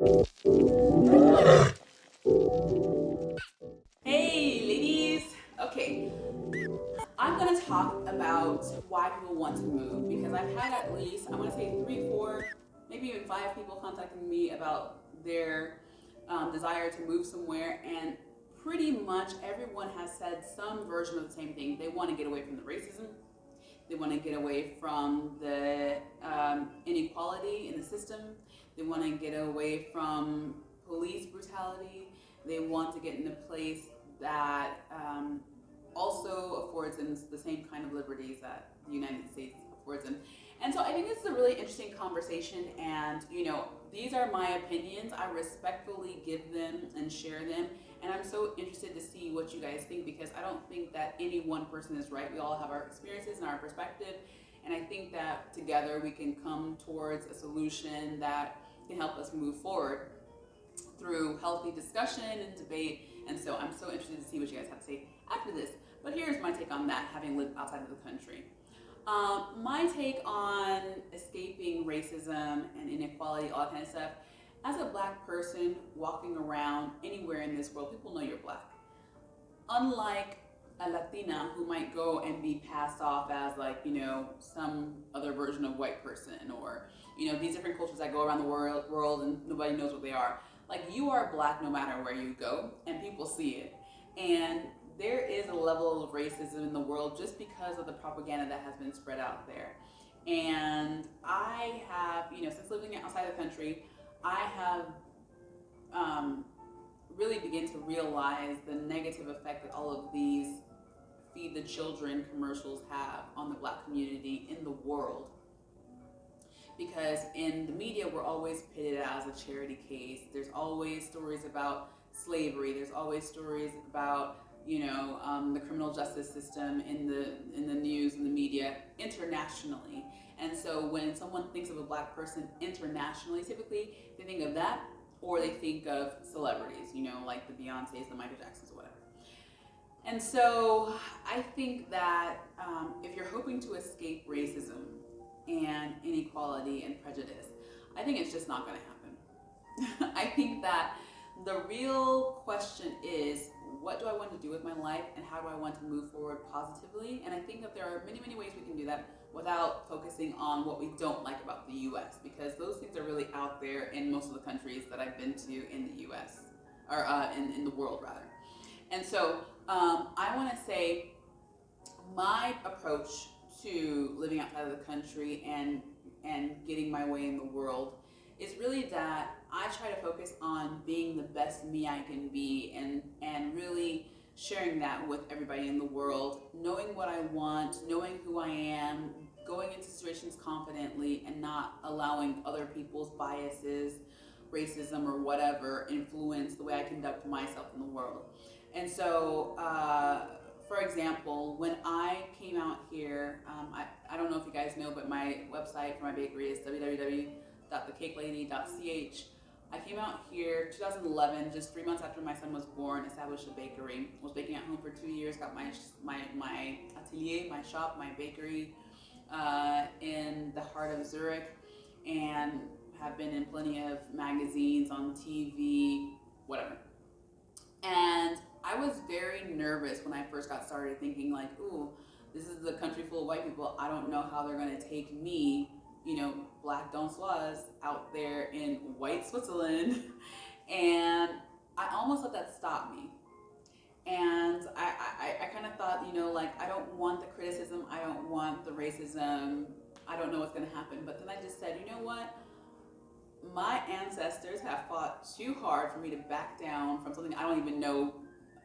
Hey, ladies. Okay, I'm gonna talk about why people want to move because I've had at least, I want to say three, four, maybe even five people contacting me about their desire to move somewhere, and pretty much everyone has said some version of the same thing. They want to get away from the racism, they want to get away from the inequality in the system, they want to get away from police brutality, they want to get in a place that also affords them the same kind of liberties that the United States affords them. And so I think this is a really interesting conversation. And, these are my opinions. I respectfully give them and share them. And I'm so interested to see what you guys think because I don't think that any one person is right. We all have our experiences and our perspective. And I think that together we can come towards a solution that can help us move forward through healthy discussion and debate. And so I'm so interested to see what you guys have to say after this. But here's my take on that, having lived outside of the country. My take on escaping racism and inequality, all that kind of stuff. As a black person walking around anywhere in this world, people know you're black. Unlike a Latina who might go and be passed off as like, some other version of white person or, these different cultures that go around the world and nobody knows what they are. Like you are black no matter where you go and people see it. And there is a level of racism in the world just because of the propaganda that has been spread out there. And I have, since living outside the country, I have really begin to realize the negative effect that all of these feed the children commercials have on the black community in the world. Because in the media, we're always pitted as a charity case. There's always stories about slavery. There's always stories about the criminal justice system in the news and the media internationally. And so when someone thinks of a black person internationally, typically they think of that or they think of celebrities, like the Beyoncés, the Michael Jacksons, or whatever. And so I think that if you're hoping to escape racism and inequality and prejudice, I think it's just not going to happen. I think that the real question is, what do I want to do with my life and how do I want to move forward positively? And I think that there are many, many ways we can do that without focusing on what we don't like about the US, because those things are really out there in most of the countries that I've been to in the US, or in the world rather. And so I want to say my approach to living outside of the country and getting my way in the world is really that I try to focus on being the best me I can be and really sharing that with everybody in the world, knowing what I want, knowing who I am, going into situations confidently and not allowing other people's biases, racism or whatever influence the way I conduct myself in the world. And so, for example, when I came out here, I don't know if you guys know, but my website for my bakery is www.thecakelady.ch. I came out here 2011, just 3 months after my son was born, established a bakery. Was baking at home for 2 years, got my atelier, my shop, my bakery in the heart of Zurich, and have been in plenty of magazines, on TV, whatever. And I was very nervous when I first got started, thinking like, ooh, this is a country full of white people. I don't know how they're going to take me, black Donsoise out there in white Switzerland. And I almost let that stop me. And I kind of thought, like, I don't want the criticism. I don't want the racism. I don't know what's going to happen. But then I just said, you know what? My ancestors have fought too hard for me to back down from something I don't even know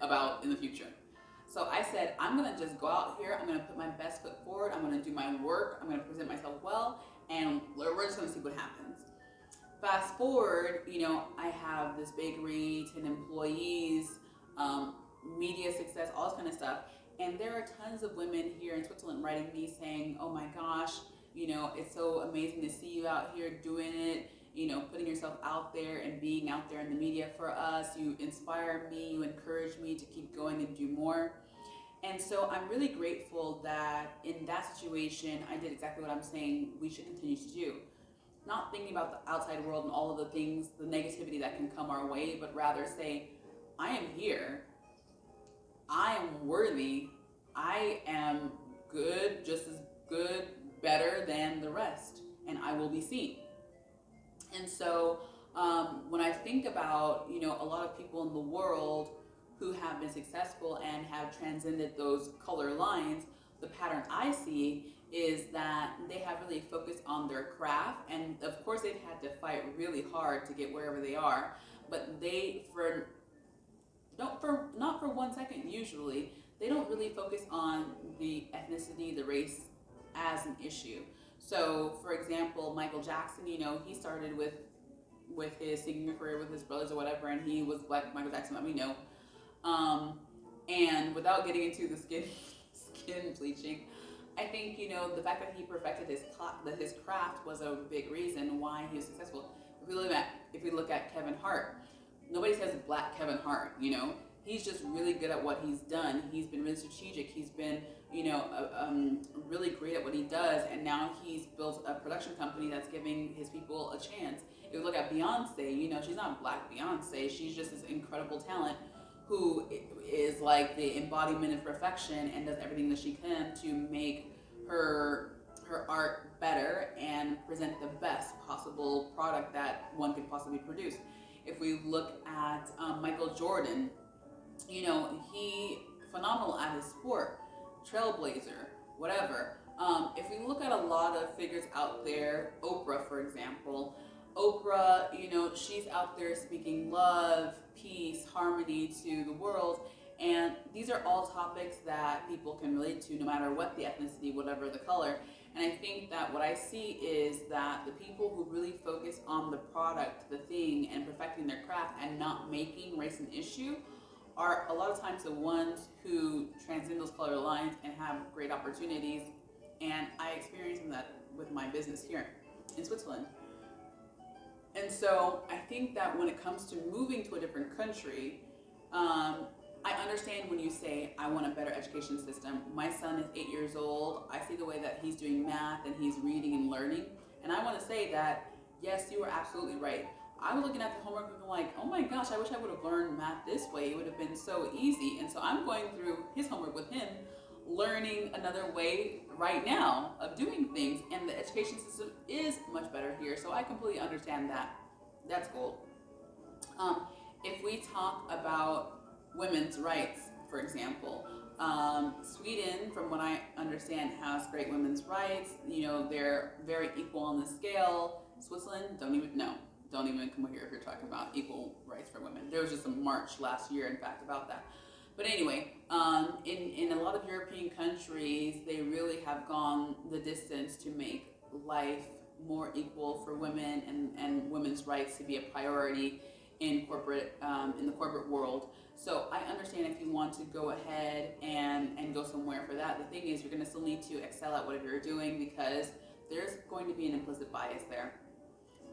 about in the future. So I said, I'm going to just go out here. I'm going to put my best foot forward. I'm going to do my work. I'm going to present myself well. And we're just going to see what happens. Fast forward, I have this bakery, 10 employees, media success, all this kind of stuff. And there are tons of women here in Switzerland writing me saying, oh my gosh, it's so amazing to see you out here doing it, putting yourself out there and being out there in the media for us. You inspire me, you encourage me to keep going and do more. And so I'm really grateful that in that situation, I did exactly what I'm saying we should continue to do. not thinking about the outside world and all of the things, the negativity that can come our way, but rather say, I am here, I am worthy, I am good, just as good, better than the rest, and I will be seen. And so when I think about, a lot of people in the world who have been successful and have transcended those color lines, the pattern I see is that they have really focused on their craft, and of course they've had to fight really hard to get wherever they are, but they, for not for 1 second usually, they don't really focus on the ethnicity, the race as an issue. So for example, Michael Jackson, he started with his singing career with his brothers or whatever, and he was Black Michael Jackson that we know. And without getting into the skin bleaching, I think the fact that he perfected his craft was a big reason why he was successful. If we look at Kevin Hart, nobody says Black Kevin Hart. He's just really good at what he's done. He's been really strategic. He's been really great at what he does, and now he's built a production company that's giving his people a chance. If you look at Beyonce, she's not Black Beyonce. She's just this incredible talent who is like the embodiment of perfection and does everything that she can to make her art better and present the best possible product that one could possibly produce. If we look at Michael Jordan, he phenomenal at his sport, trailblazer, whatever. If we look at a lot of figures out there, Oprah, for example, Oprah, she's out there speaking love, peace, harmony to the world. And these are all topics that people can relate to no matter what the ethnicity, whatever the color. And I think that what I see is that the people who really focus on the product, the thing, and perfecting their craft and not making race an issue are a lot of times the ones who transcend those color lines and have great opportunities. And I experience that with my business here in Switzerland. And so I think that when it comes to moving to a different country, I understand when you say, I want a better education system. My son is 8 years old. I see the way that he's doing math and he's reading and learning. And I want to say that, yes, you are absolutely right. I was looking at the homework and I'm like, oh my gosh, I wish I would have learned math this way. It would have been so easy. And so I'm going through his homework with him, learning another way right now of doing things. And the education system is much better here. So I completely understand that. That's cool. If we talk about women's rights, for example, Sweden, from what I understand, has great women's rights. They're very equal on the scale. Switzerland, don't even come here if you're talking about equal rights for women. There was just a march last year, in fact, about that. But anyway, in a lot of European countries, they really have gone the distance to make life more equal for women and women's rights to be a priority in the corporate world. So I understand if you want to go ahead and go somewhere for that. The thing is, you're going to still need to excel at whatever you're doing because there's going to be an implicit bias there.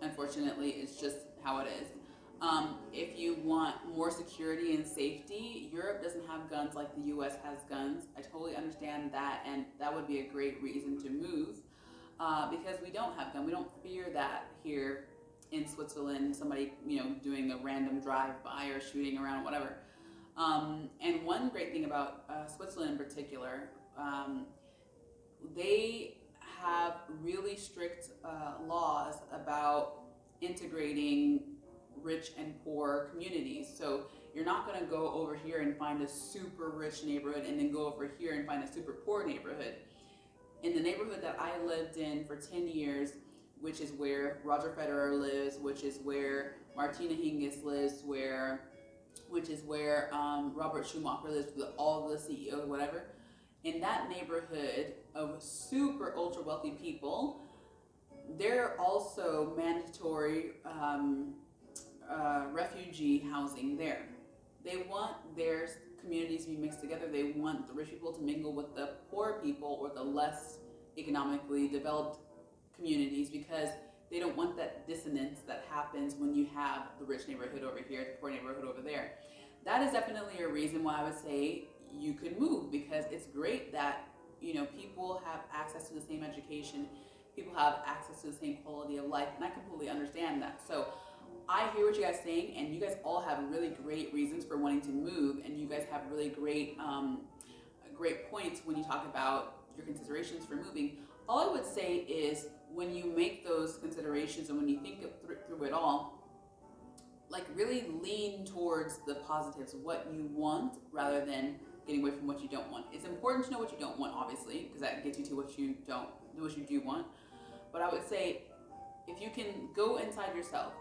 Unfortunately, it's just how it is. If you want more security and safety, Europe doesn't have guns like the US has guns. I totally understand that, and that would be a great reason to move because we don't have guns. We don't fear that here in Switzerland, somebody doing a random drive-by or shooting around, whatever. And one great thing about Switzerland in particular, they have really strict laws about integrating rich and poor communities. So you're not going to go over here and find a super rich neighborhood and then go over here and find a super poor neighborhood. In the neighborhood that I lived in for 10 years, which is where Roger Federer lives, which is where Martina Hingis lives, which is where Robert Schumacher lives, all the CEOs, whatever. In that neighborhood of super ultra wealthy people, there are also mandatory refugee housing there. They want their communities to be mixed together. They want the rich people to mingle with the poor people or the less economically developed communities because they don't want that dissonance that happens when you have the rich neighborhood over here, the poor neighborhood over there. That is definitely a reason why I would say you could move, because it's great that people have access to the same education. people have access to the same quality of life, and I completely understand that. So I hear what you guys are saying, and you guys all have really great reasons for wanting to move, and you guys have really great points when you talk about your considerations for moving. All I would say is when you make those considerations and when you think through it all, like really lean towards the positives, what you want, rather than getting away from what you don't want. It's important to know what you don't want, obviously, because that gets you to what you do want. But I would say if you can go inside yourself,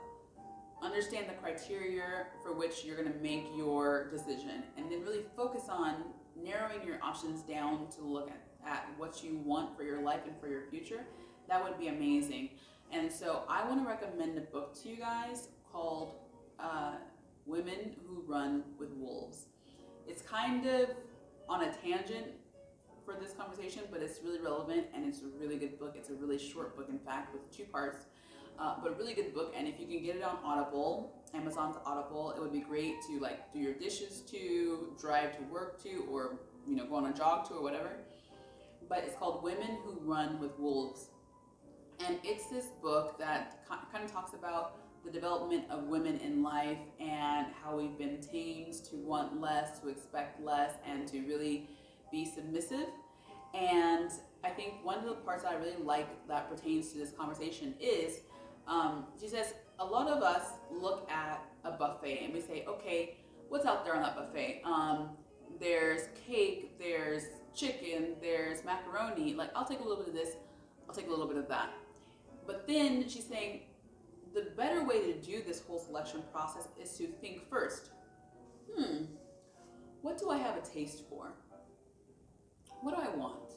understand the criteria for which you're going to make your decision, and then really focus on narrowing your options down to look at what you want for your life and for your future, that would be amazing. And so I want to recommend a book to you guys called Women Who Run with Wolves. It's kind of on a tangent for this conversation, but it's really relevant, and it's a really good book. It's a really short book, in fact, with 2 parts, but a really good book. And if you can get it on Audible, Amazon's Audible, it would be great to like do your dishes to, drive to work to, or go on a jog to, or whatever. But it's called Women Who Run with Wolves, and it's this book that kind of talks about the development of women in life and how we've been tamed to want less, to expect less, and to really be submissive. And I think one of the parts that I really like that pertains to this conversation is, she says, a lot of us look at a buffet and we say, okay, what's out there on that buffet? There's cake, there's chicken, there's macaroni. Like, I'll take a little bit of this, I'll take a little bit of that. But then she's saying, the better way to do this whole selection process is to think first, what do I have a taste for? What do I want?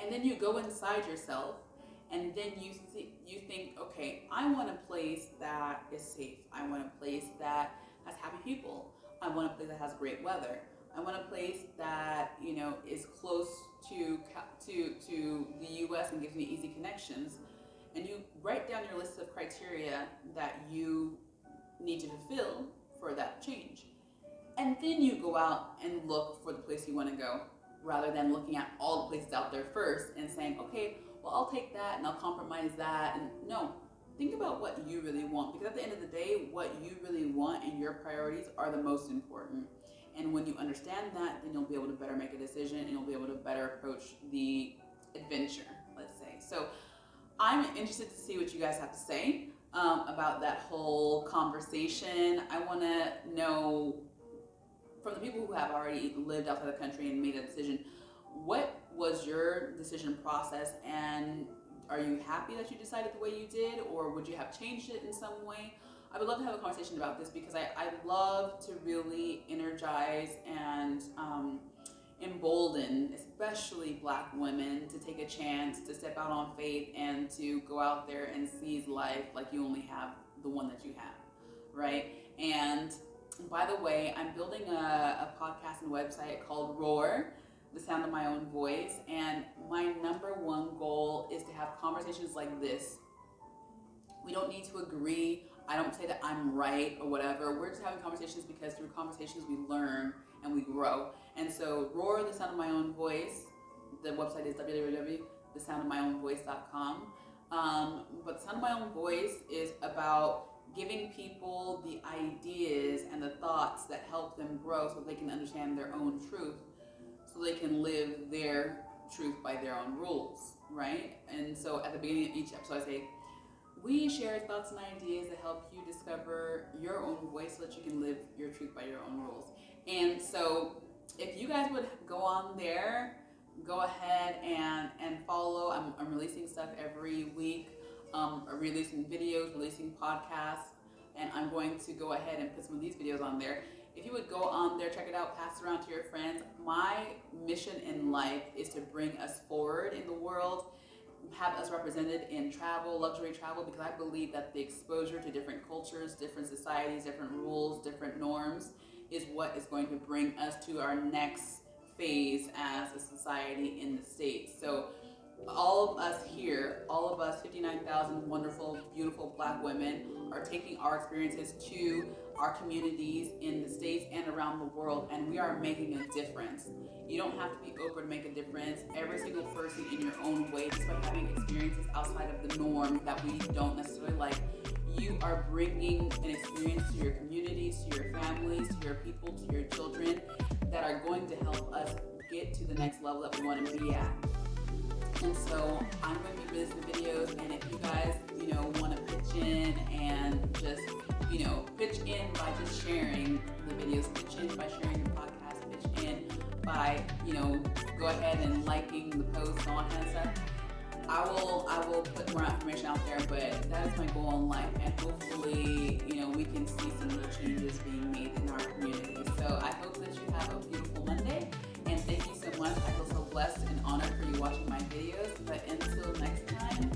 And then you go inside yourself, and then you think, okay, I want a place that is safe. I want a place that has happy people. I want a place that has great weather. I want a place that is close to the U.S. and gives me easy connections. And you write down your list of criteria that you need to fulfill for that change. And then you go out and look for the place you want to go, rather than looking at all the places out there first and saying, okay, well, I'll take that and I'll compromise that. And no, think about what you really want, because at the end of the day, what you really want and your priorities are the most important. And when you understand that, then you'll be able to better make a decision, and you'll be able to better approach the adventure, let's say. So I'm interested to see what you guys have to say about that whole conversation. I want to know from the people who have already lived outside the country and made a decision, what was your decision process, and are you happy that you decided the way you did, or would you have changed it in some way? I would love to have a conversation about this, because I love to really energize and embolden, especially Black women, to take a chance, to step out on faith, and to go out there and seize life like you only have the one that you have, right? And by the way, I'm building a podcast and website called Roar, the sound of my own voice, and my #1 goal is to have conversations like this. We don't need to agree. I don't say that I'm right or whatever. We're just having conversations because through conversations we learn and we grow. And so Roar, the sound of my own voice, the website is www.thesoundofmyownvoice.com. But the sound of my own voice is about giving people the ideas and the thoughts that help them grow so they can understand their own truth, so they can live their truth by their own rules, right? And so at the beginning of each episode I say, we share thoughts and ideas that help you discover your own voice so that you can live your truth by your own rules. And so if you guys would go on there, go ahead and follow. I'm releasing stuff every week. Releasing videos, releasing podcasts, and I'm going to go ahead and put some of these videos on there. If you would go on there, check it out, pass it around to your friends. My mission in life is to bring us forward in the world, have us represented in travel, luxury travel, because I believe that the exposure to different cultures, different societies, different rules, different norms is what is going to bring us to our next phase as a society in the States. So all of us here, all of us 59,000 wonderful, beautiful Black women are taking our experiences to our communities in the States and around the world, and we are making a difference. You don't have to be Oprah to make a difference. Every single person in your own way, just by having experiences outside of the norm that we don't necessarily like, you are bringing an experience to your communities, to your families, to your people, to your children that are going to help us get to the next level that we want to be at. And so I'm going to be releasing videos, and if you guys, want to pitch in and just, pitch in by just sharing the videos, pitch in by sharing your podcast, pitch in by, go ahead and liking the posts and all that kind of stuff. I will put more information out there, but that is my goal in life, and hopefully, we can see some real changes being made in our community. So I hope that you have a beautiful Monday, and thank you so much. I feel so blessed and honored for you watching my videos, but until next time,